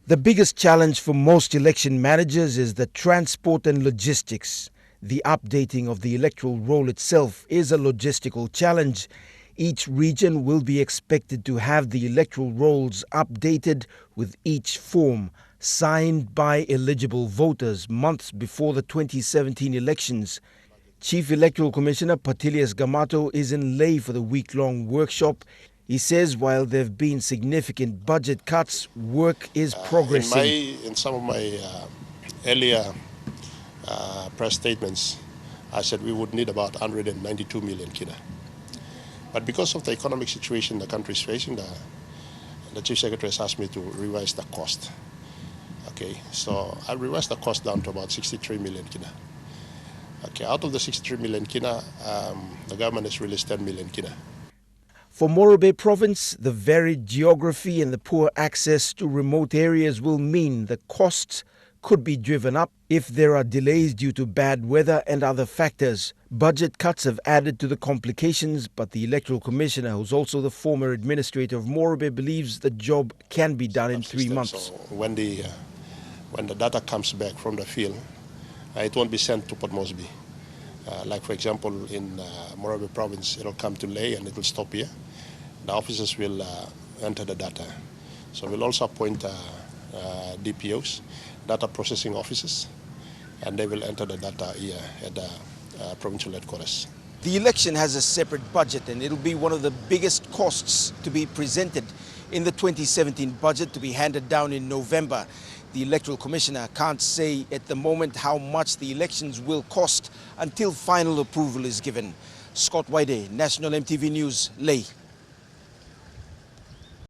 The biggest challenge for most election managers is the transport and logistics. The updating of the electoral roll itself is a logistical challenge. Each region will be expected to have the electoral rolls updated with each form signed by eligible voters months before the 2017 elections. Chief Electoral Commissioner Patilius Gamato is in Leh for the week-long workshop. He says while there have been significant budget cuts, work is progressing. In some of my earlier press statements, I said we would need about 192 million kina. But because of the economic situation the country is facing, the Chief Secretary has asked me to revise the cost. Okay, so I revised the cost down to about 63 million kina. Okay, out of the 63 million kina, the government has released 10 million kina. For Morobe Province, the varied geography and the poor access to remote areas will mean the costs could be driven up if there are delays due to bad weather and other factors. Budget cuts have added to the complications, but the Electoral Commissioner, who's also the former administrator of Morobe, believes the job can be done in 3 months. So when the data comes back from the field, it won't be sent to Port Moresby. Like for example, in Morobe Province, it'll come to Leh and it'll stop here. The officers will enter the data. So we'll also appoint DPOs, data processing officers, and they will enter the data here at the provincial headquarters. The election has a separate budget and it'll be one of the biggest costs to be presented in the 2017 budget to be handed down in November. The Electoral Commissioner can't say at the moment how much the elections will cost until final approval is given. Scott Waide, National EMTV News, Leh.